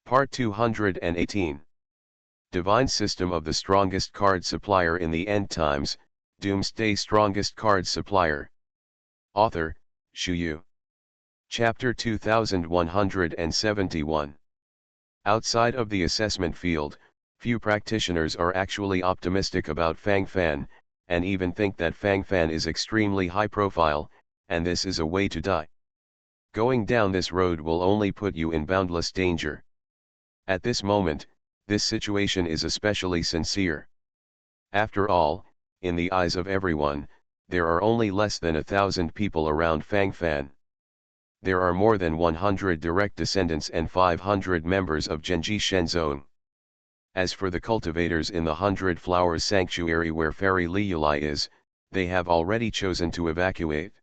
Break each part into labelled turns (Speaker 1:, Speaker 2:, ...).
Speaker 1: Part 218. Divine System of the Strongest Card Supplier in the End Times, Doomsday Strongest Card Supplier. Author, Shu. Chapter 2171. Outside of the assessment field, few practitioners are actually optimistic about Fang Fan, and even think that Fang Fan is extremely high profile, and this is a way to die. Going down this road will only put you in boundless danger. At this moment, this situation is especially sincere. After all, in the eyes of everyone, there are only less than 1,000 people around Fang Fan. There are more than 100 direct descendants and 500 members of Genji Shenzong. As for the cultivators in the 100 Flowers Sanctuary where Fairy Liulai is, they have already chosen to evacuate.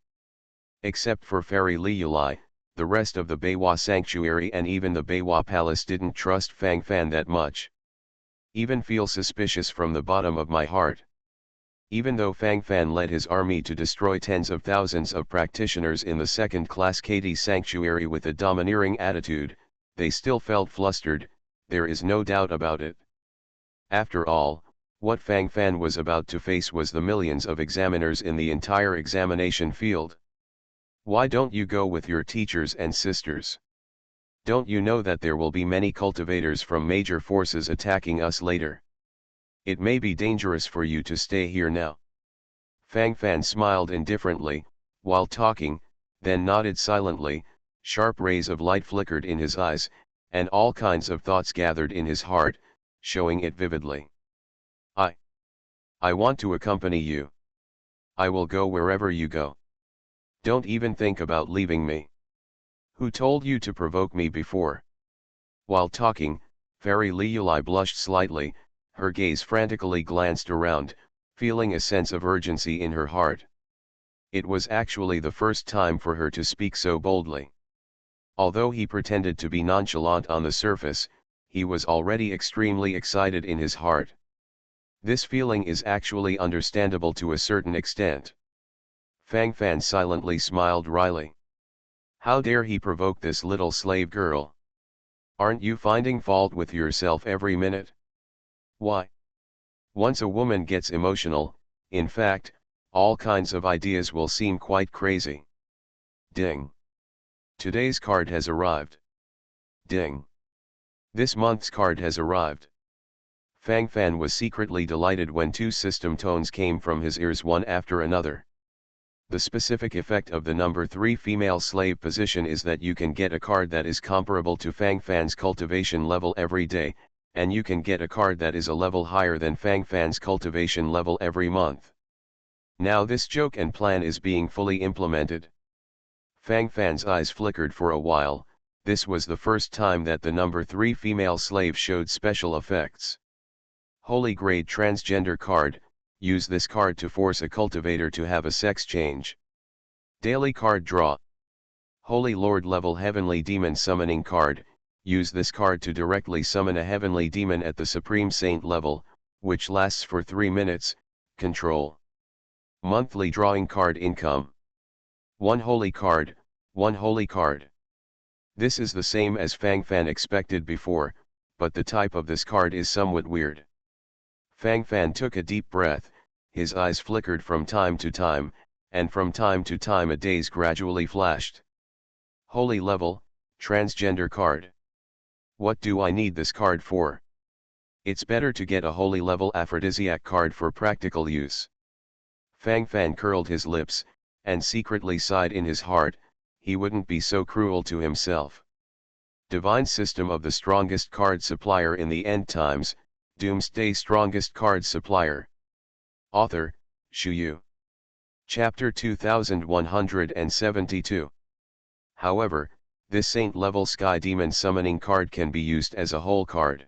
Speaker 1: Except for Fairy Liulai, the rest of the Beiwa Sanctuary and even the Beiwa Palace didn't trust Fang Fan that much. Even feel suspicious from the bottom of my heart. Even though Fang Fan led his army to destroy tens of thousands of practitioners in the second-class KD Sanctuary with a domineering attitude, they still felt flustered, there is no doubt about it. After all, what Fang Fan was about to face was the millions of examiners in the entire examination field. Why don't you go with your teachers and sisters? Don't you know that there will be many cultivators from major forces attacking us later? It may be dangerous for you to stay here now. Fang Fan smiled indifferently, while talking, then nodded silently. Sharp rays of light flickered in his eyes, and all kinds of thoughts gathered in his heart, showing it vividly. I want to accompany you. I will go wherever you go. Don't even think about leaving me. Who told you to provoke me before? While talking, Fairy Liulai blushed slightly, her gaze frantically glanced around, feeling a sense of urgency in her heart. It was actually the first time for her to speak so boldly. Although he pretended to be nonchalant on the surface, he was already extremely excited in his heart. This feeling is actually understandable to a certain extent. Fang Fan silently smiled wryly. How dare he provoke this little slave girl? Aren't you finding fault with yourself every minute? Why? Once a woman gets emotional, in fact, all kinds of ideas will seem quite crazy. Ding. Today's card has arrived. Ding. This month's card has arrived. Fang Fan was secretly delighted when two system tones came from his ears one after another. The specific effect of the number 3 female slave position is that you can get a card that is comparable to Fang Fan's cultivation level every day, and you can get a card that is a level higher than Fang Fan's cultivation level every month. Now this joke and plan is being fully implemented. Fang Fan's eyes flickered for a while. This was the first time that the number 3 female slave showed special effects. Holy Grade Transgender Card. Use this card to force a cultivator to have a sex change. Daily Card Draw. Holy Lord Level Heavenly Demon Summoning Card. Use this card to directly summon a heavenly demon at the Supreme Saint level, which lasts for 3 minutes. Control. Monthly Drawing Card Income. 1 Holy Card, 1 Holy Card. This is the same as Fang Fan expected before, but the type of this card is somewhat weird. Fang Fan took a deep breath, his eyes flickered from time to time, and from time to time a daze gradually flashed. Holy Level, Transgender Card. What do I need this card for? It's better to get a Holy Level Aphrodisiac card for practical use. Fang Fan curled his lips, and secretly sighed in his heart, he wouldn't be so cruel to himself. Divine System of the Strongest Card Supplier in the End Times, Doomsday Strongest Card Supplier. Author, Shu. Chapter 2172. However, this Saint-level Sky Demon Summoning card can be used as a whole card.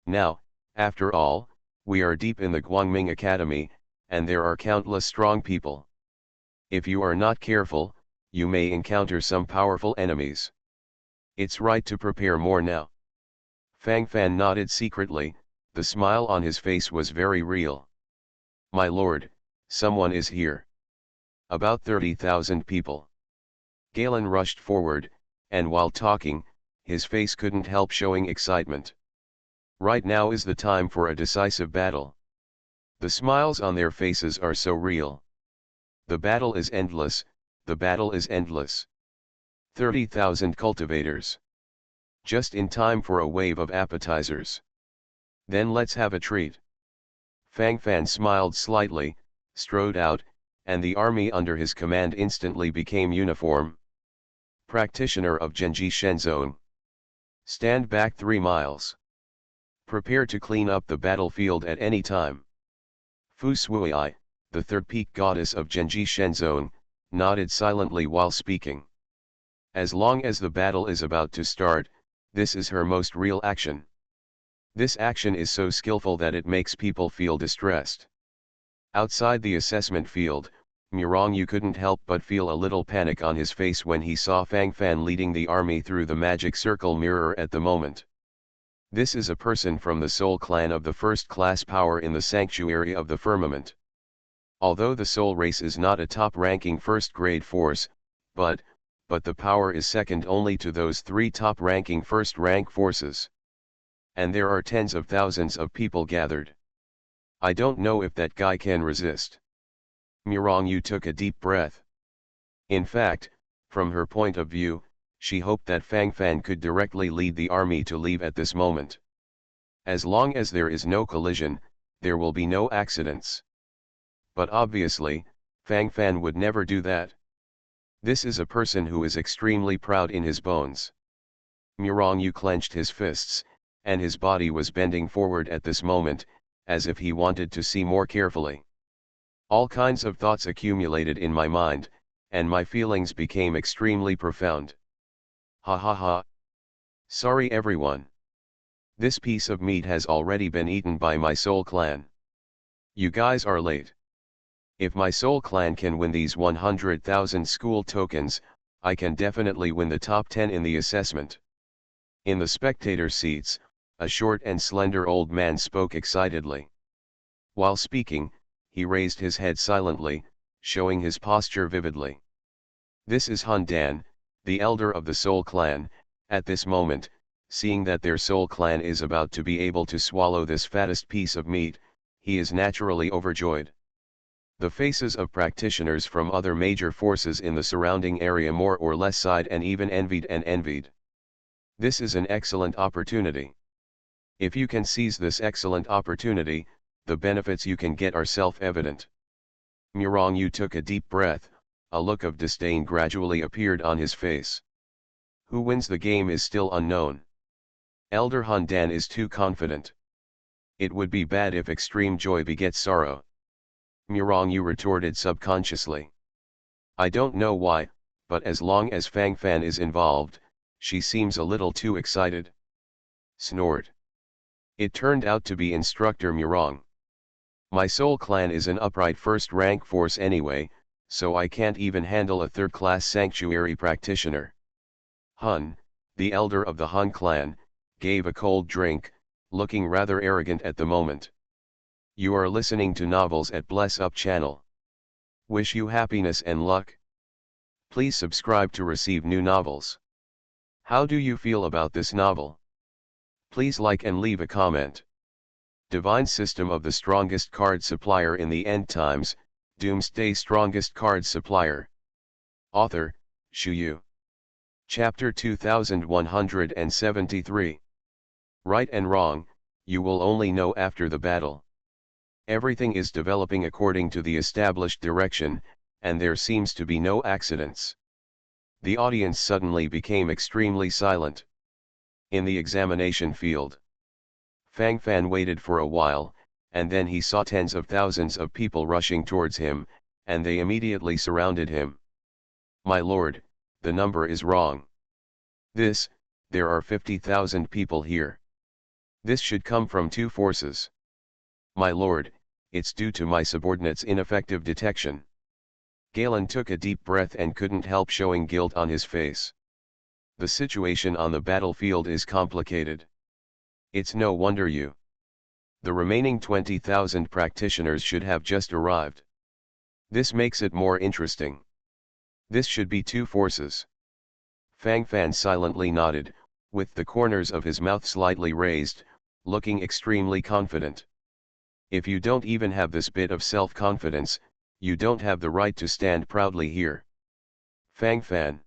Speaker 1: Now, after all, we are deep in the Guangming Academy, and there are countless strong people. If you are not careful, you may encounter some powerful enemies. It's right to prepare more now. Fang Fan nodded secretly. The smile on his face was very real. My lord, someone is here. About 30,000 people. Galen rushed forward, and while talking, his face couldn't help showing excitement. Right now is the time for a decisive battle. The smiles on their faces are so real. The battle is endless, the battle is endless. 30,000 cultivators. Just in time for a wave of appetizers. Then let's have a treat. Fang Fan smiled slightly, strode out, and the army under his command instantly became uniform. Practitioner of Genji Shen Zone. Stand back 3 miles. Prepare to clean up the battlefield at any time. Fu Suiai, the third peak goddess of Genji Shen Zone, nodded silently while speaking. As long as the battle is about to start, this is her most real action. This action is so skillful that it makes people feel distressed. Outside the assessment field, Murong couldn't help but feel a little panic on his face when he saw Fang Fan leading the army through the magic circle mirror at the moment. This is a person from the Soul clan of the first-class power in the sanctuary of the firmament. Although the Soul race is not a top-ranking first-grade force, but the power is second only to those 3 top-ranking first-rank forces. And there are tens of thousands of people gathered. I don't know if that guy can resist. Murong took a deep breath. In fact, from her point of view, she hoped that Fang Fan could directly lead the army to leave at this moment. As long as there is no collision, there will be no accidents. But obviously, Fang Fan would never do that. This is a person who is extremely proud in his bones. Murong clenched his fists, and his body was bending forward at this moment, as if he wanted to see more carefully. All kinds of thoughts accumulated in my mind, and my feelings became extremely profound. Ha ha ha. Sorry everyone. This piece of meat has already been eaten by my Soul clan. You guys are late. If my Soul clan can win these 100,000 school tokens, I can definitely win the top 10 in the assessment. In the spectator seats, a short and slender old man spoke excitedly. While speaking, he raised his head silently, showing his posture vividly. This is Hun Dan, the elder of the Soul clan. At this moment, seeing that their Soul clan is about to be able to swallow this fattest piece of meat, he is naturally overjoyed. The faces of practitioners from other major forces in the surrounding area more or less sighed and even envied. This is an excellent opportunity. If you can seize this excellent opportunity, the benefits you can get are self-evident. Murong took a deep breath, a look of disdain gradually appeared on his face. Who wins the game is still unknown. Elder Hun Dan is too confident. It would be bad if extreme joy begets sorrow. Murong retorted subconsciously. I don't know why, but as long as Fang Fan is involved, she seems a little too excited. Snort. It turned out to be Instructor Murong. My Soul clan is an upright first-rank force anyway, so I can't even handle a third-class sanctuary practitioner. Hun, the elder of the Hun clan, gave a cold drink, looking rather arrogant at the moment. You are listening to Novels at Bless Up channel. Wish you happiness and luck. Please subscribe to receive new novels. How do you feel about this novel? Please like and leave a comment. Divine System of the Strongest Card Supplier in the End Times, Doomsday Strongest Card Supplier. Author, Shu Yu. Chapter 2173. Right and wrong, you will only know after the battle. Everything is developing according to the established direction, and there seems to be no accidents. The audience suddenly became extremely silent. In the examination field, Fang Fan waited for a while, and then he saw tens of thousands of people rushing towards him, and they immediately surrounded him. My lord, the number is wrong. There are 50,000 people here. This should come from 2 forces. My lord, it's due to my subordinate's ineffective detection. Galen took a deep breath and couldn't help showing guilt on his face. The situation on the battlefield is complicated. It's no wonder the remaining 20,000 practitioners should have just arrived. This makes it more interesting. This should be 2 forces. Fang Fan silently nodded, with the corners of his mouth slightly raised, looking extremely confident. If you don't even have this bit of self-confidence, you don't have the right to stand proudly here. Fang Fan.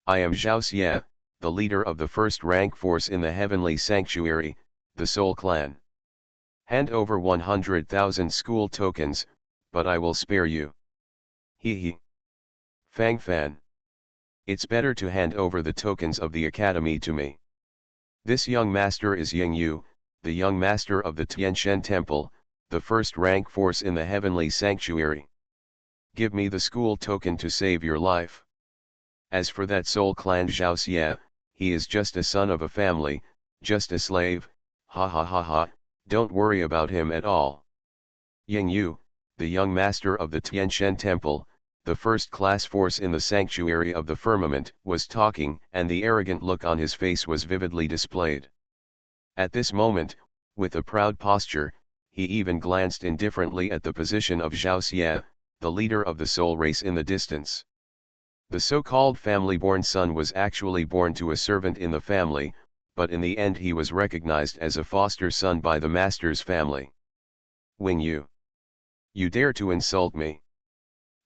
Speaker 1: I am Zhao Xie, the leader of the first rank force in the heavenly sanctuary, the Soul Clan. Hand over 100,000 school tokens, but I will spare you. Hee hee. Fang Fan. It's better to hand over the tokens of the academy to me. This young master is Ying Yu, the young master of the Tianshan Temple, the first rank force in the heavenly sanctuary. Give me the school token to save your life. As for that Soul Clan Zhao Xie, he is just a son of a family, just a slave, ha ha ha ha, don't worry about him at all. Ying Yu, the young master of the Tianshan Temple, the first-class force in the sanctuary of the firmament, was talking, and the arrogant look on his face was vividly displayed. At this moment, with a proud posture, he even glanced indifferently at the position of Zhao Xie, the leader of the soul race in the distance. The so-called family-born son was actually born to a servant in the family, but in the end he was recognized as a foster son by the master's family. Wing Yu. You dare to insult me?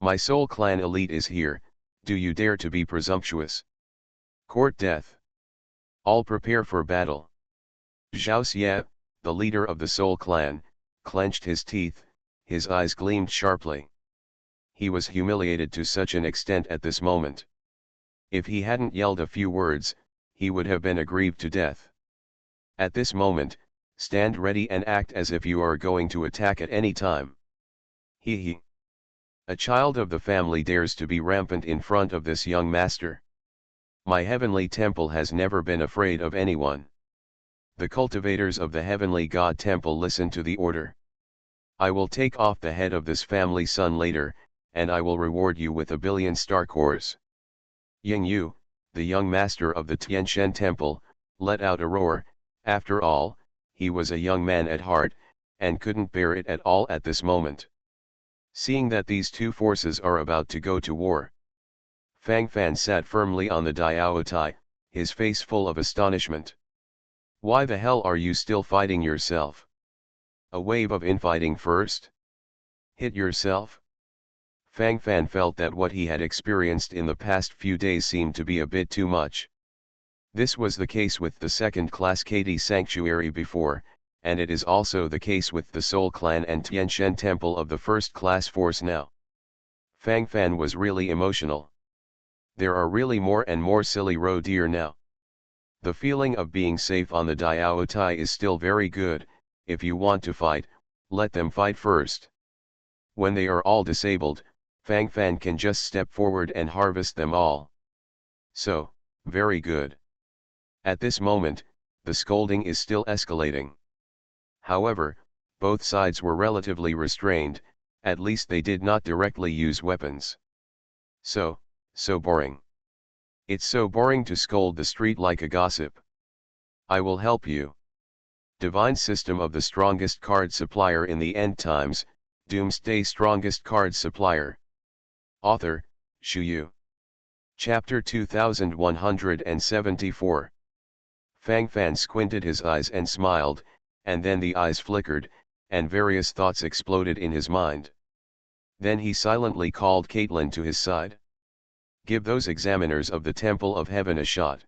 Speaker 1: My Soul Clan elite is here, do you dare to be presumptuous? Court death. All prepare for battle. Zhao Xie, the leader of the Soul Clan, clenched his teeth, his eyes gleamed sharply. He was humiliated to such an extent at this moment. If he hadn't yelled a few words, he would have been aggrieved to death. At this moment, stand ready and act as if you are going to attack at any time. Hee hee. A child of the family dares to be rampant in front of this young master. My heavenly temple has never been afraid of anyone. The cultivators of the heavenly God temple listen to the order. I will take off the head of this family son later, and I will reward you with 1 billion star cores. Ying Yu, the young master of the Tianshan temple, let out a roar. After all, he was a young man at heart, and couldn't bear it at all at this moment. Seeing that these two forces are about to go to war, Fang Fan sat firmly on the Diaotai, his face full of astonishment. Why the hell are you still fighting yourself? A wave of infighting first? Hit yourself? Fang Fan felt that what he had experienced in the past few days seemed to be a bit too much. This was the case with the second-class KD Sanctuary before, and it is also the case with the Soul Clan and Tianshan Temple of the first-class force now. Fang Fan was really emotional. There are really more and more silly roe deer now. The feeling of being safe on the Diaotai is still very good. If you want to fight, let them fight first. When they are all disabled, Fang Fan can just step forward and harvest them all. So, very good. At this moment, the scolding is still escalating. However, both sides were relatively restrained, at least they did not directly use weapons. So boring. It's so boring to scold the street like a gossip. I will help you. Divine System of the Strongest Card Supplier in the End Times, Doomsday Strongest Card Supplier. Author, Shu Yu. Chapter 2174. Fang Fan squinted his eyes and smiled, and then the eyes flickered, and various thoughts exploded in his mind. Then he silently called Caitlin to his side. Give those examiners of the Temple of Heaven a shot.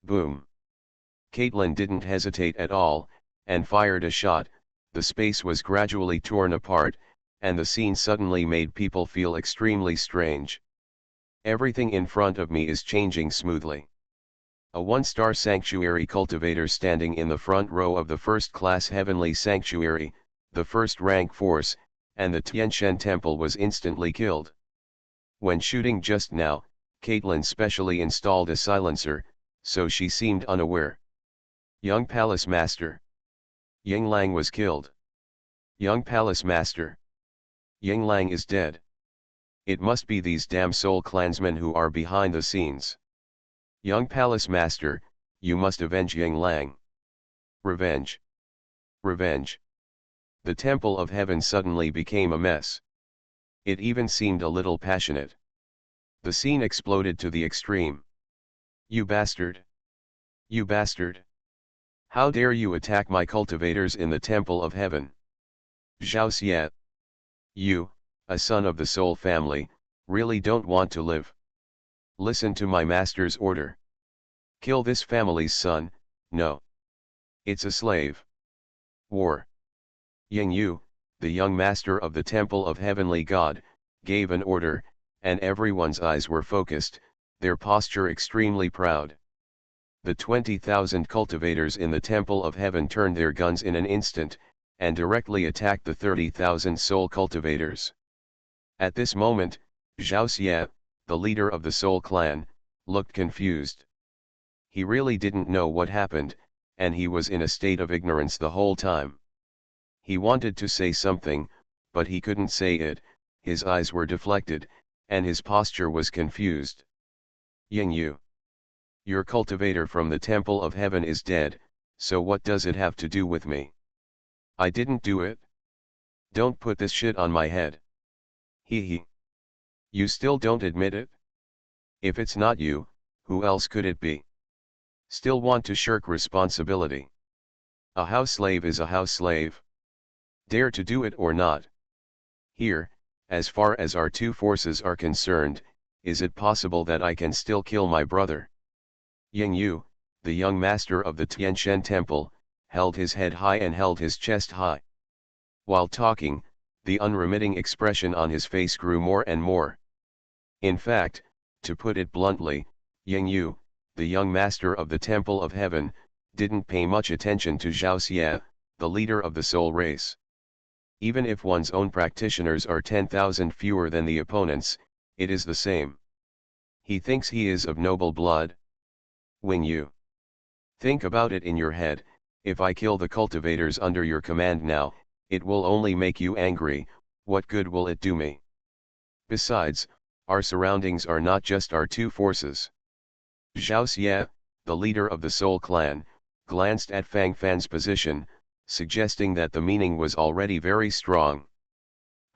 Speaker 1: Boom. Caitlin didn't hesitate at all, and fired a shot. The space was gradually torn apart, and the scene suddenly made people feel extremely strange. Everything in front of me is changing smoothly. A one-star sanctuary cultivator standing in the front row of the first-class heavenly sanctuary, the first-rank force, and the Tianshan temple was instantly killed. When shooting just now, Caitlin specially installed a silencer, so she seemed unaware. Young Palace Master. Ying Lang was killed. Young Palace Master. Ying Lang is dead. It must be these damn Soul Clansmen who are behind the scenes. Young Palace Master, you must avenge Ying Lang. Revenge. Revenge. The Temple of Heaven suddenly became a mess. It even seemed a little passionate. The scene exploded to the extreme. You bastard. You bastard! How dare you attack my cultivators in the temple of heaven? Zhao Xie! You, a son of the soul family, really don't want to live. Listen to my master's order. Kill this family's son. No. It's a slave. War. Ying Yu, the young master of the temple of heavenly God, gave an order, and everyone's eyes were focused, their posture extremely proud. The 20,000 cultivators in the temple of heaven turned their guns in an instant, and directly attacked the 30,000 soul cultivators. At this moment, Zhao Xie, the leader of the soul clan, looked confused. He really didn't know what happened, and he was in a state of ignorance the whole time. He wanted to say something, but he couldn't say it, his eyes were deflected, and his posture was confused. Ying Yu. Your cultivator from the temple of heaven is dead, so what does it have to do with me? I didn't do it. Don't put this shit on my head. Hee. You still don't admit it? If it's not you, who else could it be? Still want to shirk responsibility. A house slave is a house slave. Dare to do it or not? Here, as far as our two forces are concerned, is it possible that I can still kill my brother? Ying Yu, the young master of the Tianshan temple, held his head high and held his chest high. While talking, the unremitting expression on his face grew more and more. In fact, to put it bluntly, Ying Yu, the young master of the temple of heaven, didn't pay much attention to Zhao Xie, the leader of the soul race. Even if one's own practitioners are 10,000 fewer than the opponents, it is the same. He thinks he is of noble blood. Wing Yu. Think about it in your head, if I kill the cultivators under your command now, it will only make you angry, what good will it do me? Besides, our surroundings are not just our two forces. Zhao Xie, the leader of the Soul Clan, glanced at Fang Fan's position, suggesting that the meaning was already very strong.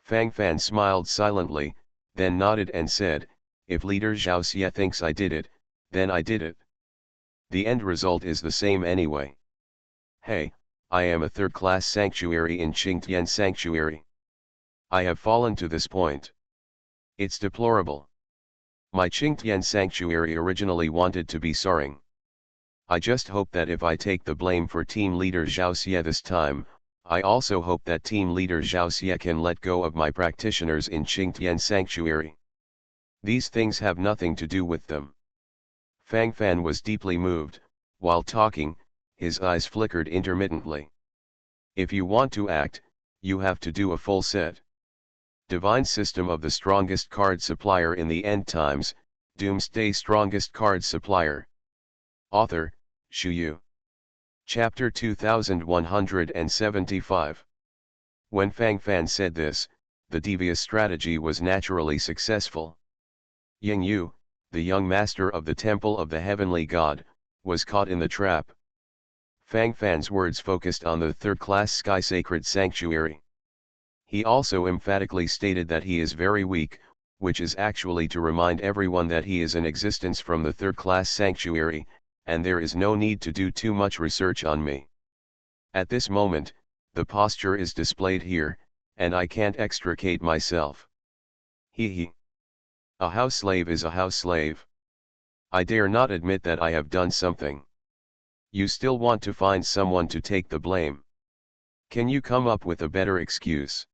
Speaker 1: Fang Fan smiled silently, then nodded and said, if leader Zhao Xie thinks I did it, then I did it. The end result is the same anyway. Hey, I am a third-class sanctuary in Qingtian Sanctuary. I have fallen to this point. It's deplorable. My Qingtian Sanctuary originally wanted to be soaring. I just hope that if I take the blame for team leader Zhao Xie this time, I also hope that team leader Zhao Xie can let go of my practitioners in Qingtian Sanctuary. These things have nothing to do with them. Fang Fan was deeply moved, while talking, his eyes flickered intermittently. If you want to act, you have to do a full set. Divine System of the Strongest Card Supplier in the End Times, Doomsday Strongest Card Supplier. Author, Shu Yu. Chapter 2175. When Fang Fan said this, the devious strategy was naturally successful. Ying Yu, the young master of the Temple of the Heavenly God, was caught in the trap. Fang Fan's words focused on the third-class Sky Sacred Sanctuary. He also emphatically stated that he is very weak, which is actually to remind everyone that he is in existence from the third-class sanctuary, and there is no need to do too much research on me. At this moment, the posture is displayed here, and I can't extricate myself. Hee. A house slave is a house slave. I dare not admit that I have done something. You still want to find someone to take the blame. Can you come up with a better excuse?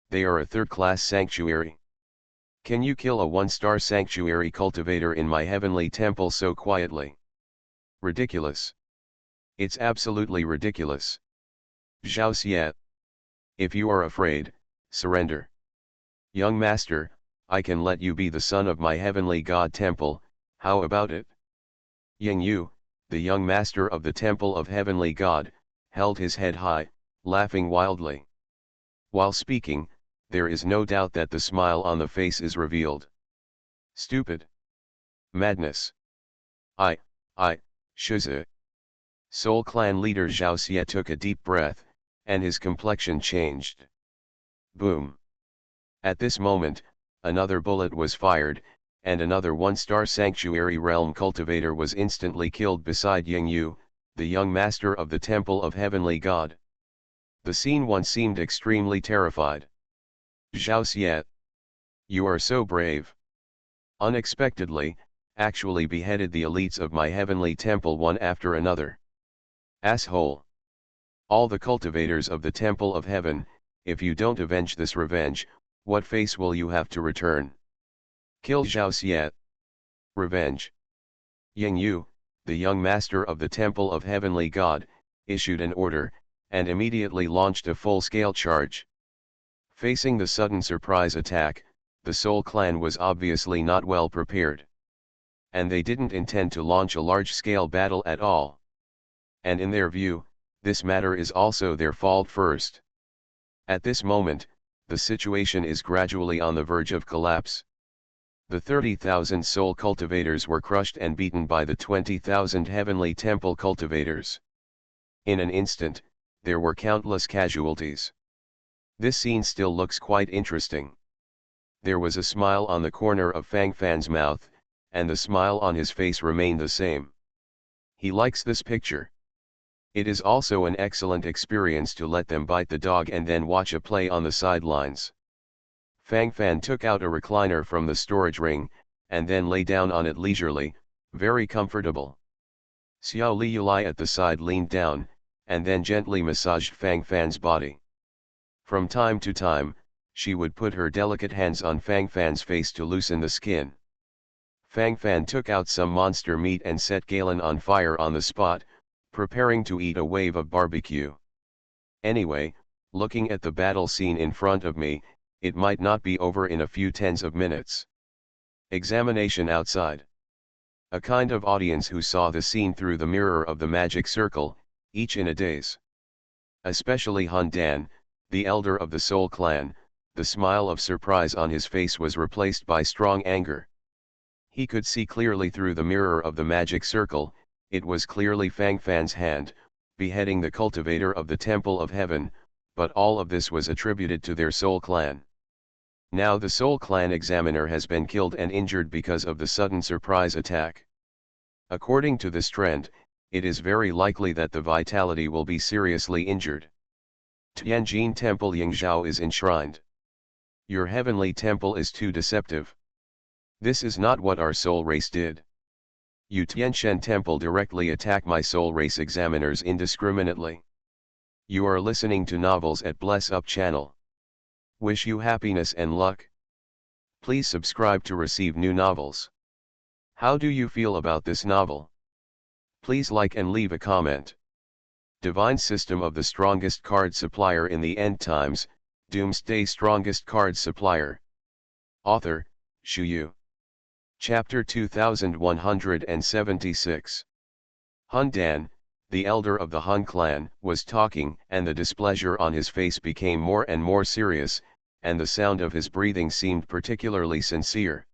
Speaker 1: They are a third-class sanctuary. Can you kill a one-star sanctuary cultivator in my heavenly temple so quietly? Ridiculous. It's absolutely ridiculous. Zhao Xie. If you are afraid, surrender. Young master, I can let you be the son of my heavenly God temple, how about it? Ying Yu, the young master of the temple of heavenly God, held his head high, laughing wildly. While speaking, there is no doubt that the smile on the face is revealed. Stupid. Madness. Shuzi. Soul Clan leader Zhao Xie took a deep breath, and his complexion changed. Boom. At this moment, another bullet was fired, and another one-star sanctuary realm cultivator was instantly killed beside Yingyu, the young master of the Temple of Heavenly God. The scene one seemed extremely terrified. Zhao Xie, you are so brave. Unexpectedly, actually beheaded the elites of my heavenly temple one after another. Asshole. All the cultivators of the Temple of Heaven, if you don't avenge this revenge, what face will you have to return? Kill Zhao Xie. Revenge. Yingyu, the young master of the Temple of Heavenly God, issued an order, and immediately launched a full-scale charge. Facing the sudden surprise attack, the Soul Clan was obviously not well prepared. And they didn't intend to launch a large-scale battle at all. And in their view, this matter is also their fault first. At this moment, the situation is gradually on the verge of collapse. The 30,000 soul cultivators were crushed and beaten by the 20,000 heavenly temple cultivators. In an instant, there were countless casualties. This scene still looks quite interesting. There was a smile on the corner of Fang Fan's mouth, and the smile on his face remained the same. He likes this picture. It is also an excellent experience to let them bite the dog and then watch a play on the sidelines. Fang Fan took out a recliner from the storage ring, and then lay down on it leisurely, very comfortable. Xiao Liulai at the side leaned down, and then gently massaged Fang Fan's body. From time to time, she would put her delicate hands on Fang Fan's face to loosen the skin. Fang Fan took out some monster meat and set Galen on fire on the spot, preparing to eat a wave of barbecue. Anyway, looking at the battle scene in front of me, it might not be over in a few tens of minutes. Examination outside. A kind of audience who saw the scene through the mirror of the magic circle, each in a daze. Especially Hun Dan, the elder of the Soul Clan, the smile of surprise on his face was replaced by strong anger. He could see clearly through the mirror of the magic circle, it was clearly Fang Fan's hand, beheading the cultivator of the Temple of Heaven, but all of this was attributed to their Soul Clan. Now the Soul Clan examiner has been killed and injured because of the sudden surprise attack. According to this trend, it is very likely that the vitality will be seriously injured. Tianjin Temple Yingzhao is enshrined. Your heavenly temple is too deceptive. This is not what our soul race did. You Tianshen Temple directly attack my soul race examiners indiscriminately. You are listening to novels at Bless Up channel. Wish you happiness and luck. Please subscribe to receive new novels. How do you feel about this novel? Please like and leave a comment. Divine System of the Strongest Card Supplier in the End Times, Doomsday Strongest Card Supplier. Author, Shu Yu. Chapter 2176. Hun Dan, the elder of the Hun clan, was talking, and the displeasure on his face became more and more serious, and the sound of his breathing seemed particularly sincere.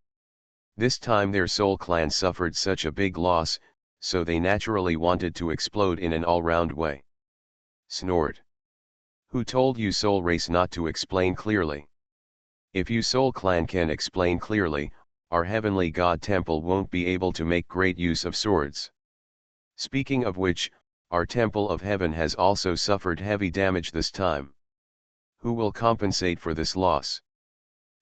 Speaker 1: This time their Soul Clan suffered such a big loss, so they naturally wanted to explode in an all-round way. Snort. Who told you Soul Race not to explain clearly? If you Soul Clan can explain clearly, our Heavenly God Temple won't be able to make great use of swords. Speaking of which, our Temple of Heaven has also suffered heavy damage this time. Who will compensate for this loss?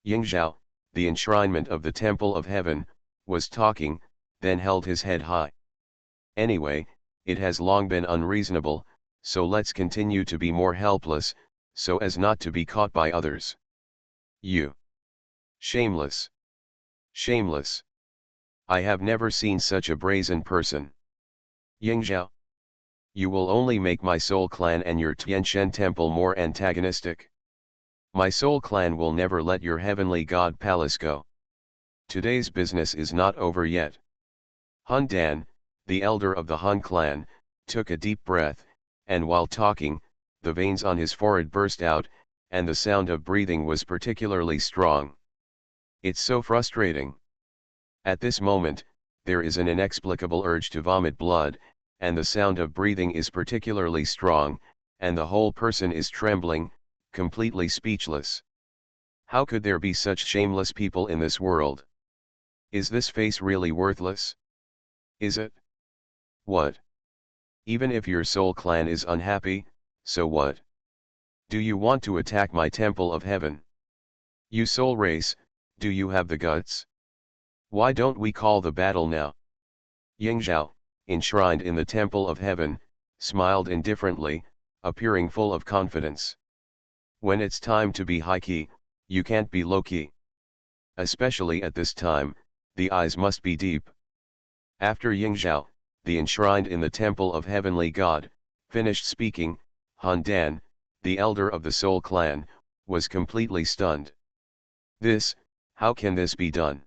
Speaker 1: Yingzhao, the enshrinement of the Temple of Heaven, was talking, then held his head high. Anyway, it has long been unreasonable, so let's continue to be more helpless, so as not to be caught by others. You. Shameless. Shameless. I have never seen such a brazen person. Yingzhao. You will only make my Soul Clan and your Tianshen Temple more antagonistic. My Soul Clan will never let your Heavenly God Palace go. Today's business is not over yet. Hun Dan, the elder of the Hun clan, took a deep breath, and while talking, the veins on his forehead burst out, and the sound of breathing was particularly strong. It's so frustrating. At this moment, there is an inexplicable urge to vomit blood, and the sound of breathing is particularly strong, and the whole person is trembling, completely speechless. How could there be such shameless people in this world? Is this face really worthless? Is it? What? Even if your soul clan is unhappy, so what? Do you want to attack my temple of heaven? You soul race, do you have the guts? Why don't we call the battle now? Yingzhao, enshrined in the temple of heaven, smiled indifferently, appearing full of confidence. When it's time to be high-key, you can't be low-key. Especially at this time, the eyes must be deep. After Yingzhao, the enshrined in the temple of heavenly God, finished speaking, Han Dan, the elder of the Soul clan, was completely stunned. How can this be done?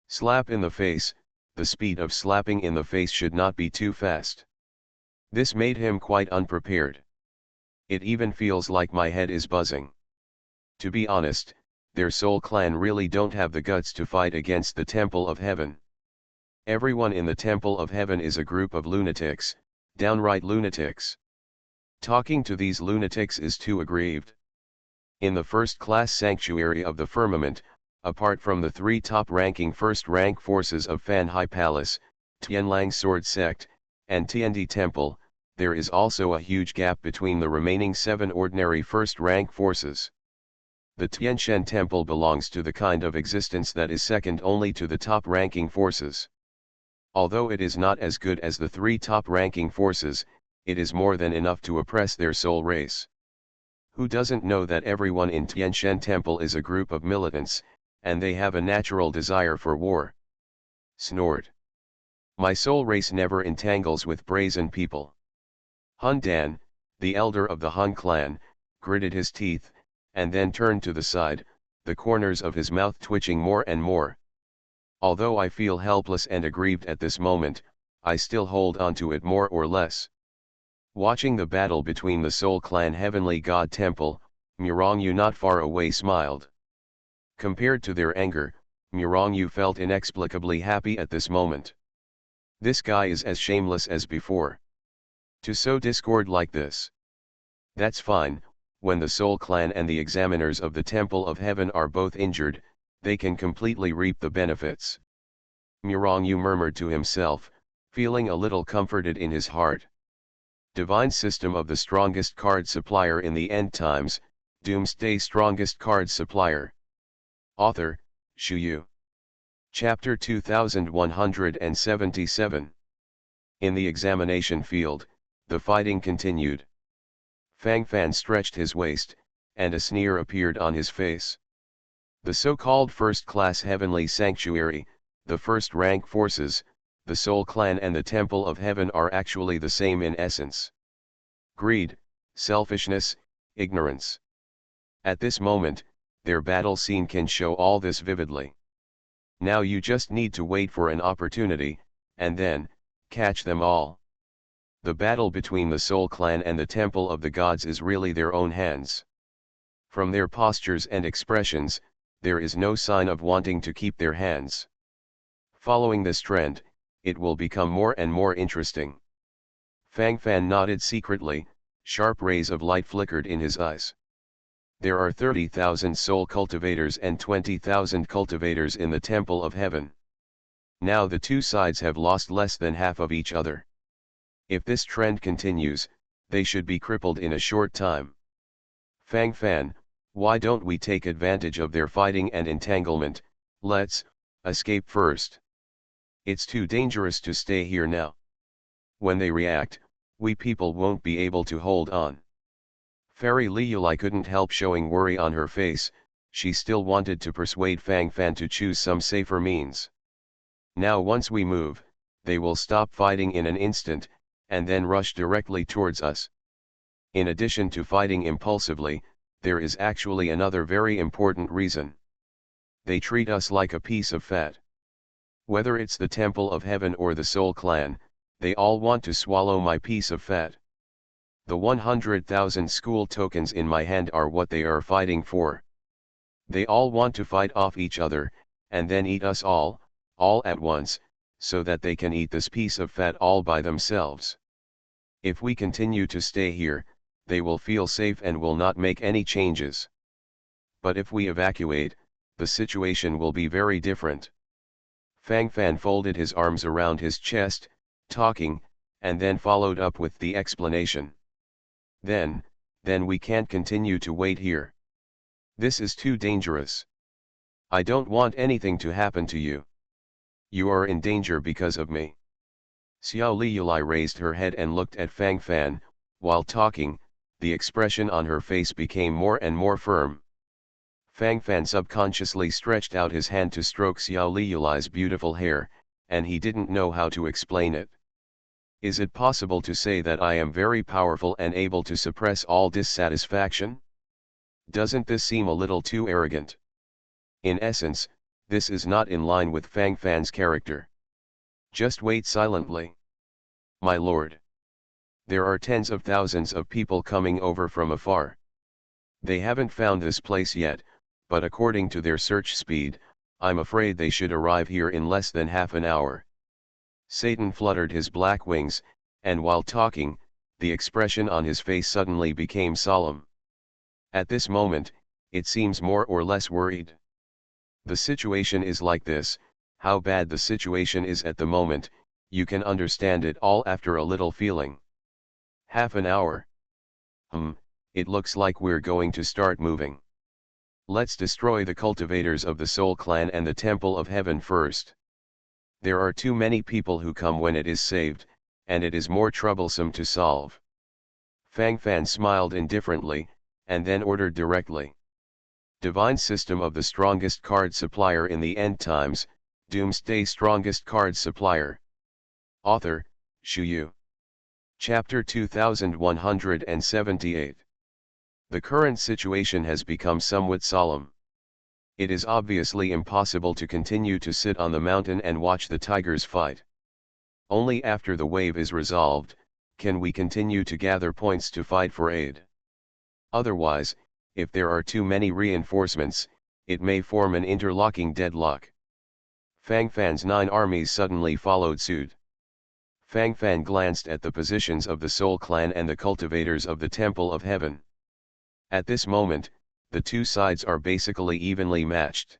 Speaker 1: Slap in the face, the speed of slapping in the face should not be too fast. This made him quite unprepared. It even feels like my head is buzzing. To be honest, their Soul clan really don't have the guts to fight against the Temple of Heaven. Everyone in the Temple of Heaven is a group of lunatics, downright lunatics. Talking to these lunatics is too aggrieved. In the first-class sanctuary of the firmament, apart from the three top-ranking first-rank forces of Fan Hai Palace, Tianlang Sword Sect, and Tiandi Temple, there is also a huge gap between the remaining 7 ordinary first-rank forces. The Tianshan Temple belongs to the kind of existence that is second only to the top-ranking forces. Although it is not as good as the 3 top-ranking forces, it is more than enough to oppress their soul race. Who doesn't know that everyone in Tianshan Temple is a group of militants, and they have a natural desire for war? Snort. My soul race never entangles with brazen people. Hun Dan, the elder of the Hun clan, gritted his teeth, and then turned to the side, the corners of his mouth twitching more and more. Although I feel helpless and aggrieved at this moment, I still hold on to it more or less. Watching the battle between the Soul Clan Heavenly God Temple, Murongyu not far away smiled. Compared to their anger, Murongyu felt inexplicably happy at this moment. This guy is as shameless as before. To sow discord like this. That's fine. When the Soul Clan and the examiners of the Temple of Heaven are both injured, they can completely reap the benefits. Murongyu murmured to himself, feeling a little comforted in his heart. Divine System of the Strongest Card Supplier in the End Times, Doomsday Strongest Card Supplier. Author, Shu Yu. Chapter 2177. In the examination field, the fighting continued. Fang Fan stretched his waist, and a sneer appeared on his face. The so-called first-class heavenly sanctuary, the first-rank forces, the Soul Clan and the Temple of Heaven are actually the same in essence. Greed, selfishness, ignorance. At this moment, their battle scene can show all this vividly. Now you just need to wait for an opportunity, and then, catch them all. The battle between the Soul Clan and the Temple of the Gods is really their own hands. From their postures and expressions, there is no sign of wanting to keep their hands. Following this trend, it will become more and more interesting. Fang Fan nodded secretly, sharp rays of light flickered in his eyes. There are 30,000 soul cultivators and 20,000 cultivators in the Temple of Heaven. Now the two sides have lost less than half of each other. If this trend continues, they should be crippled in a short time. Fang Fan, why don't we take advantage of their fighting and entanglement? Let's escape first. It's too dangerous to stay here now. When they react, we people won't be able to hold on. Fairy Liuli couldn't help showing worry on her face. She still wanted to persuade Fang Fan to choose some safer means. Now once we move, they will stop fighting in an instant, and then rush directly towards us. In addition to fighting impulsively, there is actually another very important reason. They treat us like a piece of fat. Whether it's the Temple of Heaven or the Soul Clan, they all want to swallow my piece of fat. The 100,000 school tokens in my hand are what they are fighting for. They all want to fight off each other, and then eat us all at once, so that they can eat this piece of fat all by themselves. If we continue to stay here, they will feel safe and will not make any changes. But if we evacuate, the situation will be very different. Fang Fan folded his arms around his chest, talking, and then followed up with the explanation. Then we can't continue to wait here. This is too dangerous. I don't want anything to happen to you. You are in danger because of me. Xiao Liulai raised her head and looked at Fang Fan. While talking, the expression on her face became more and more firm. Fang Fan subconsciously stretched out his hand to stroke Xiao Liulai's beautiful hair, and he didn't know how to explain it. Is it possible to say that I am very powerful and able to suppress all dissatisfaction? Doesn't this seem a little too arrogant? In essence, this is not in line with Fang Fan's character. Just wait silently. My lord. There are tens of thousands of people coming over from afar. They haven't found this place yet, but according to their search speed, I'm afraid they should arrive here in less than half an hour. Satan fluttered his black wings, and while talking, the expression on his face suddenly became solemn. At this moment, it seems more or less worried. The situation is like this. How bad the situation is at the moment, you can understand it all after a little feeling. Half an hour. It looks like we're going to start moving. Let's destroy the cultivators of the Soul Clan and the Temple of Heaven first. There are too many people who come when it is saved, and it is more troublesome to solve. Fang Fan smiled indifferently, and then ordered directly. Divine System of the Strongest Card Supplier in the End Times, Doomsday Strongest Card Supplier. Author, Shu Yu. Chapter 2178. The current situation has become somewhat solemn. It is obviously impossible to continue to sit on the mountain and watch the tigers fight. Only after the wave is resolved, can we continue to gather points to fight for aid. Otherwise, if there are too many reinforcements, it may form an interlocking deadlock. Fang Fan's 9 armies suddenly followed suit. Fang Fan glanced at the positions of the Soul Clan and the cultivators of the Temple of Heaven. At this moment, the two sides are basically evenly matched.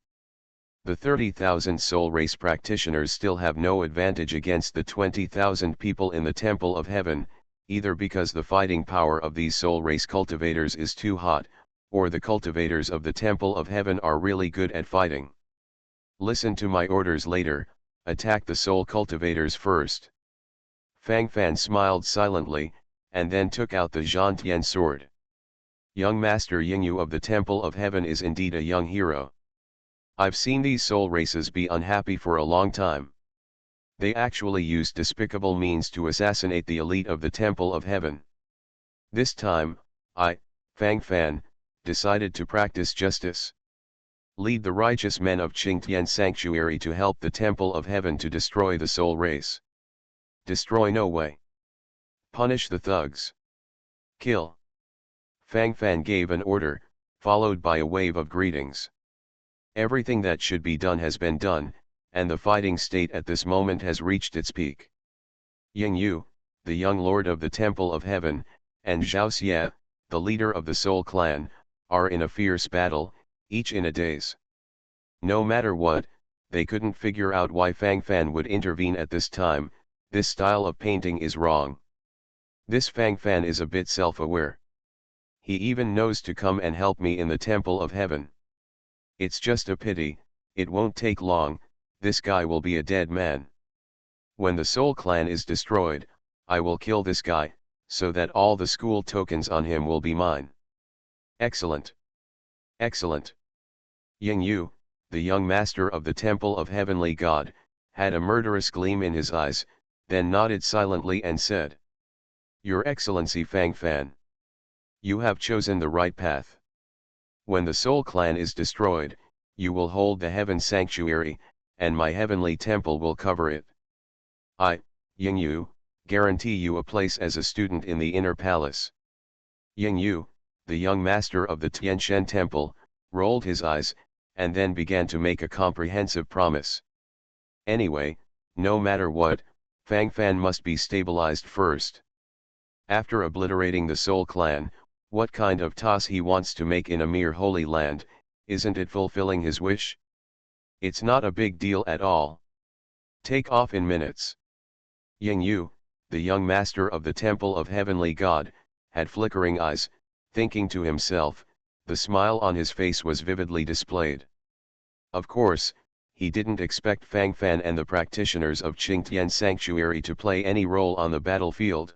Speaker 1: The 30,000 soul race practitioners still have no advantage against the 20,000 people in the Temple of Heaven, either because the fighting power of these soul race cultivators is too hot, or the cultivators of the Temple of Heaven are really good at fighting. Listen to my orders later, attack the soul cultivators first. Fang Fan smiled silently, and then took out the Zhantian sword. Young Master Yingyu of the Temple of Heaven is indeed a young hero. I've seen these soul races be unhappy for a long time. They actually used despicable means to assassinate the elite of the Temple of Heaven. This time, I, Fang Fan, decided to practice justice. Lead the righteous men of Qingtian Sanctuary to help the Temple of Heaven to destroy the soul race. Destroy no way. Punish the thugs. Kill. Fang Fan gave an order, followed by a wave of greetings. Everything that should be done has been done, and the fighting state at this moment has reached its peak. Yingyu, the young lord of the Temple of Heaven, and Zhao Xie, the leader of the Soul Clan, are in a fierce battle, each in a daze. No matter what, they couldn't figure out why Fang Fan would intervene at this time. This style of painting is wrong. This Fang Fan is a bit self-aware. He even knows to come and help me in the Temple of Heaven. It's just a pity, it won't take long, this guy will be a dead man. When the Soul Clan is destroyed, I will kill this guy, so that all the school tokens on him will be mine. Excellent. Excellent. Yingyu, the young master of the Temple of Heavenly God, had a murderous gleam in his eyes, then nodded silently and said, Your Excellency Fang Fan. You have chosen the right path. When the Soul Clan is destroyed, you will hold the Heaven Sanctuary, and my heavenly temple will cover it. I, Yingyu, guarantee you a place as a student in the inner palace. Yingyu, the young master of the Tianshan Temple, rolled his eyes, and then began to make a comprehensive promise. Anyway, no matter what, Fang Fan must be stabilized first. After obliterating the Soul Clan, what kind of toss he wants to make in a mere holy land, isn't it fulfilling his wish? It's not a big deal at all. Take off in minutes. Ying Yu, the young master of the Temple of Heavenly God, had flickering eyes, thinking to himself, the smile on his face was vividly displayed. Of course, he didn't expect Fang Fan and the practitioners of Qingtian Sanctuary to play any role on the battlefield.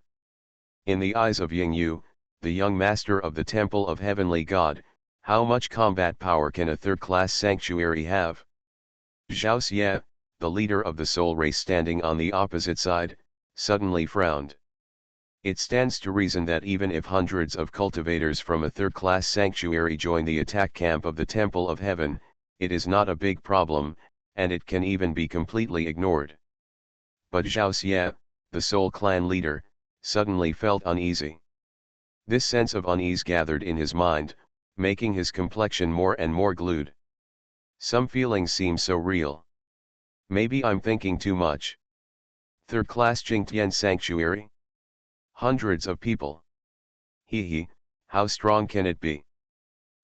Speaker 1: In the eyes of Ying Yu, the young master of the Temple of Heavenly God, how much combat power can a third-class sanctuary have? Zhao Xie, the leader of the soul race standing on the opposite side, suddenly frowned. It stands to reason that even if hundreds of cultivators from a third-class sanctuary join the attack camp of the Temple of Heaven, it is not a big problem, and it can even be completely ignored. But Zhao Xie, the Soul Clan leader, suddenly felt uneasy. This sense of unease gathered in his mind, making his complexion more and more glued. Some feelings seem so real. Maybe I'm thinking too much. Third-class Qingtian Sanctuary? Hundreds of people. Hee, how strong can it be?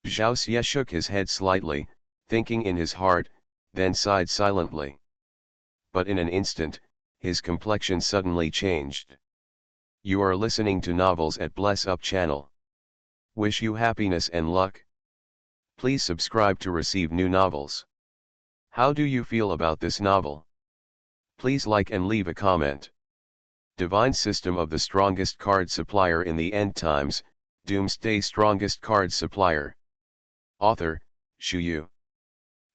Speaker 1: Zhao Xie shook his head slightly, thinking in his heart, then sighed silently. But in an instant, his complexion suddenly changed. You are listening to novels at Bless Up channel. Wish you happiness and luck. Please subscribe to receive new novels. How do you feel about this novel? Please like and leave a comment. Divine System of the Strongest Card Supplier in the End Times, Doomsday Strongest Card Supplier. Author, Shu Yu.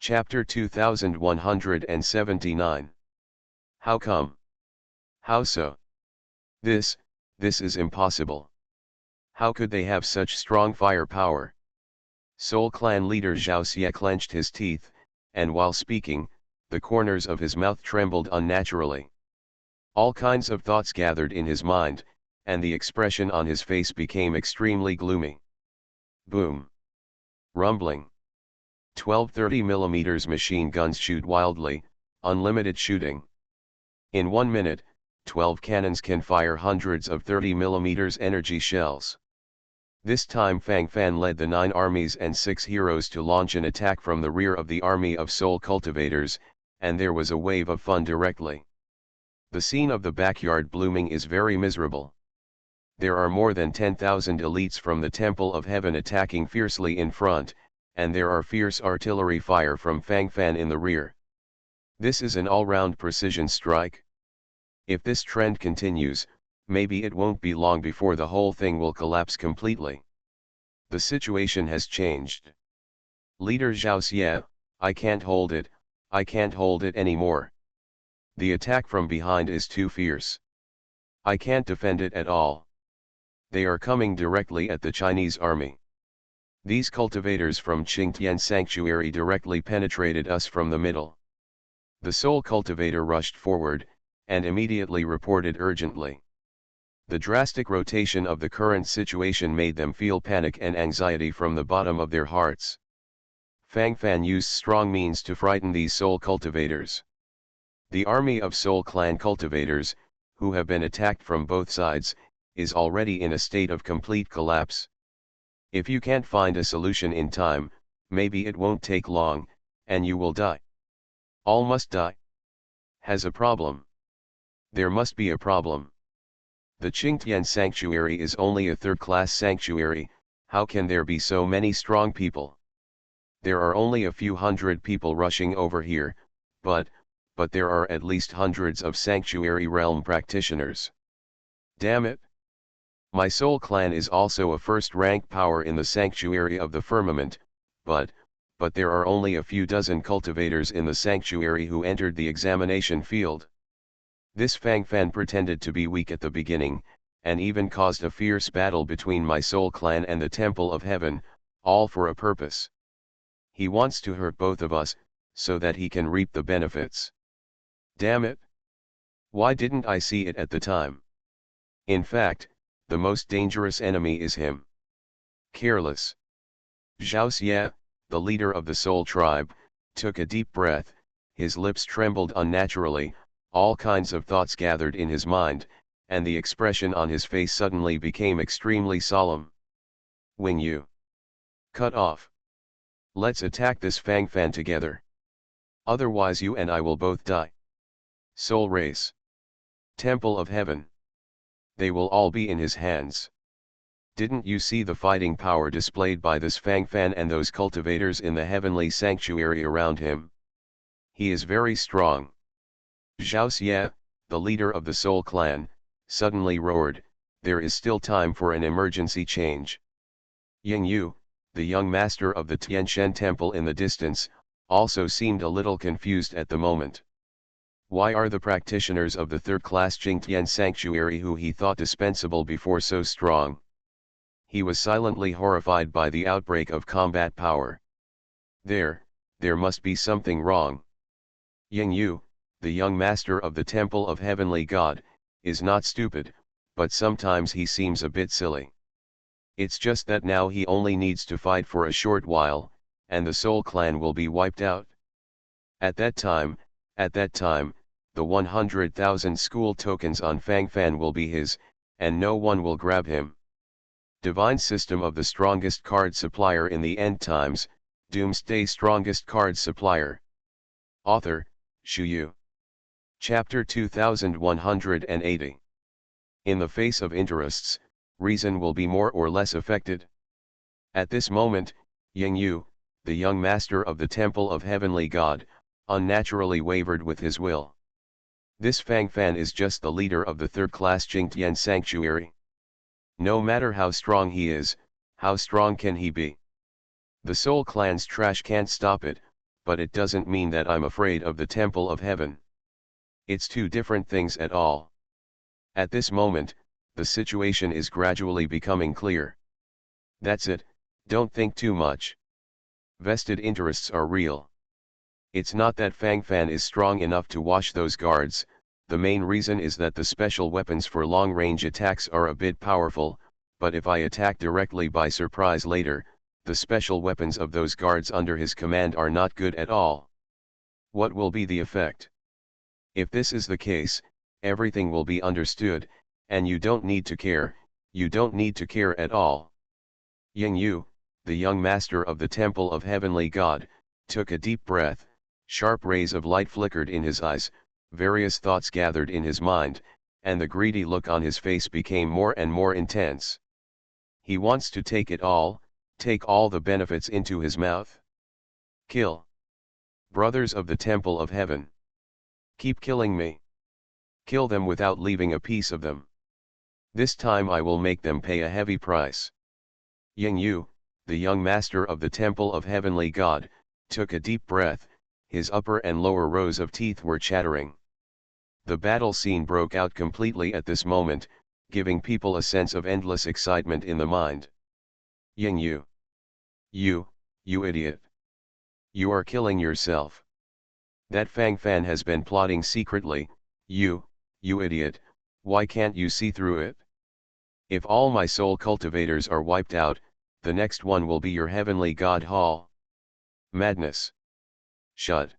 Speaker 1: Chapter 2179. How come? How so? This is impossible. How could they have such strong firepower? Soul Clan leader Zhao Xie clenched his teeth, and while speaking, the corners of his mouth trembled unnaturally. All kinds of thoughts gathered in his mind, and the expression on his face became extremely gloomy. Boom. Rumbling. 12 30mm machine guns shoot wildly, unlimited shooting. In 1 minute, 12 cannons can fire hundreds of 30mm energy shells. This time Fang Fan led the 9 armies and 6 heroes to launch an attack from the rear of the army of soul cultivators, and there was a wave of fun directly. The scene of the backyard blooming is very miserable. There are more than 10,000 elites from the Temple of Heaven attacking fiercely in front, and there are fierce artillery fire from Fang Fan in the rear. This is an all-round precision strike. If this trend continues, maybe it won't be long before the whole thing will collapse completely. The situation has changed. Leader Zhao Xie, I can't hold it anymore. The attack from behind is too fierce. I can't defend it at all. They are coming directly at the Chinese army. These cultivators from Qingtian Sanctuary directly penetrated us from the middle. The soul cultivator rushed forward, and immediately reported urgently. The drastic rotation of the current situation made them feel panic and anxiety from the bottom of their hearts. Fang Fan used strong means to frighten these soul cultivators. The army of soul clan cultivators, who have been attacked from both sides, is already in a state of complete collapse. If you can't find a solution in time, maybe it won't take long, and you will die. All must die. Has a problem. There must be a problem. The Qingtian Sanctuary is only a third-class sanctuary, how can there be so many strong people? There are only a few hundred people rushing over here, but there are at least hundreds of sanctuary realm practitioners. Damn it! My soul clan is also a first-rank power in the sanctuary of the firmament, but there are only a few dozen cultivators in the sanctuary who entered the examination field. This Fang Fan pretended to be weak at the beginning, and even caused a fierce battle between my soul clan and the Temple of Heaven, all for a purpose. He wants to hurt both of us, so that he can reap the benefits. Damn it! Why didn't I see it at the time? In fact, the most dangerous enemy is him. Careless. Zhao Xie, the leader of the soul tribe, took a deep breath, his lips trembled unnaturally, all kinds of thoughts gathered in his mind, and the expression on his face suddenly became extremely solemn. Wing Yu. Cut off. Let's attack this Fang Fan together. Otherwise you and I will both die. Soul Race. Temple of Heaven. They will all be in his hands. Didn't you see the fighting power displayed by this Fang Fan and those cultivators in the heavenly sanctuary around him? He is very strong. Zhao Xie, the leader of the Soul Clan, suddenly roared, "There is still time for an emergency change." Ying Yu, the young master of the Tianshan temple in the distance, also seemed a little confused at the moment. Why are the practitioners of the third-class Jingtian sanctuary who he thought dispensable before so strong? He was silently horrified by the outbreak of combat power. There must be something wrong. Ying Yu, the young master of the Temple of Heavenly God, is not stupid, but sometimes he seems a bit silly. It's just that now he only needs to fight for a short while, and the Soul Clan will be wiped out. At that time, the 100,000 school tokens on Fang Fan will be his, and no one will grab him. Divine System of the Strongest Card Supplier in the End Times, Doomsday Strongest Card Supplier. Author, Shu Yu. Chapter 2180. In the face of interests, reason will be more or less affected. At this moment, Ying Yu, the young master of the Temple of Heavenly God, unnaturally wavered with his will. This Fang Fan is just the leader of the third-class Jingtian sanctuary. No matter how strong he is, how strong can he be? The Soul Clan's trash can't stop it, but it doesn't mean that I'm afraid of the Temple of Heaven. It's two different things at all. At this moment, the situation is gradually becoming clear. That's it, don't think too much. Vested interests are real. It's not that Fang Fan is strong enough to wash those guards, the main reason is that the special weapons for long-range attacks are a bit powerful, but if I attack directly by surprise later, the special weapons of those guards under his command are not good at all. What will be the effect? If this is the case, everything will be understood, and you don't need to care, you don't need to care at all. Ying Yu, the young master of the Temple of Heavenly God, took a deep breath, sharp rays of light flickered in his eyes, various thoughts gathered in his mind, and the greedy look on his face became more and more intense. He wants to take it all, take all the benefits into his mouth. Kill. Brothers of the Temple of Heaven. Keep killing me. Kill them without leaving a piece of them. This time I will make them pay a heavy price. Ying Yu, the young master of the Temple of Heavenly God, took a deep breath, his upper and lower rows of teeth were chattering. The battle scene broke out completely at this moment, giving people a sense of endless excitement in the mind. Ying Yu. You idiot. You are killing yourself. That Fang Fan has been plotting secretly, you idiot, why can't you see through it? If all my soul cultivators are wiped out, the next one will be your heavenly God Hall. Madness. Shut.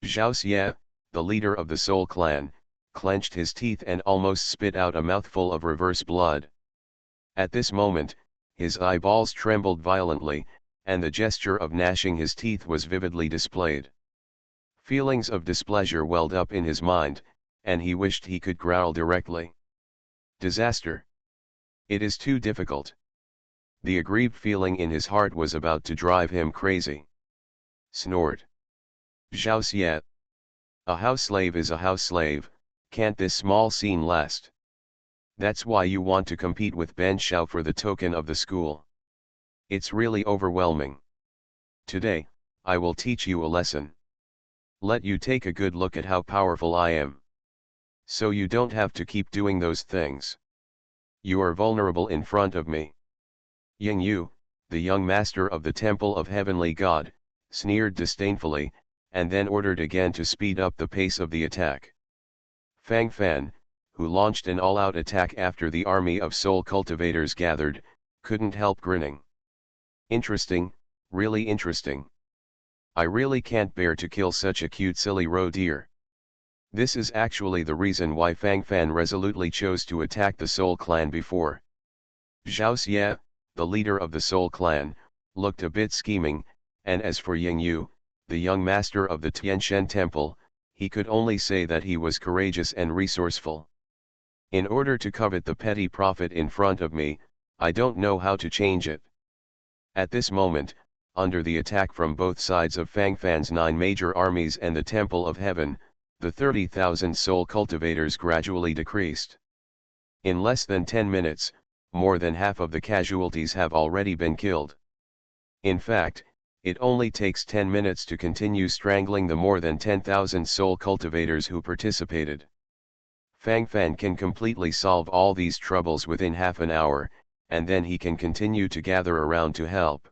Speaker 1: Zhao Xie, the leader of the Soul Clan, clenched his teeth and almost spit out a mouthful of reverse blood. At this moment, his eyeballs trembled violently, and the gesture of gnashing his teeth was vividly displayed. Feelings of displeasure welled up in his mind, and he wished he could growl directly. Disaster. It is too difficult. The aggrieved feeling in his heart was about to drive him crazy. Snort. Zhao Xie. A house slave is a house slave, can't this small scene last? That's why you want to compete with Ben Shao for the token of the school. It's really overwhelming. Today, I will teach you a lesson. Let you take a good look at how powerful I am. So you don't have to keep doing those things. You are vulnerable in front of me. Ying Yu, the young master of the Temple of Heavenly God, sneered disdainfully, and then ordered again to speed up the pace of the attack. Fang Fan, who launched an all-out attack after the army of soul cultivators gathered, couldn't help grinning. Interesting, really interesting. I really can't bear to kill such a cute silly roe deer. This is actually the reason why Fang Fan resolutely chose to attack the Soul Clan before. Zhao Xie, the leader of the Soul Clan, looked a bit scheming, and as for Ying Yu, the young master of the Tianshan Temple, he could only say that he was courageous and resourceful. In order to covet the petty profit in front of me, I don't know how to change it. At this moment, under the attack from both sides of Fang Fan's 9 major armies and the Temple of Heaven, the 30,000 soul cultivators gradually decreased. In less than 10 minutes, more than half of the casualties have already been killed. In fact, it only takes 10 minutes to continue strangling the more than 10,000 soul cultivators who participated. Fang Fan can completely solve all these troubles within half an hour, and then he can continue to gather around to help.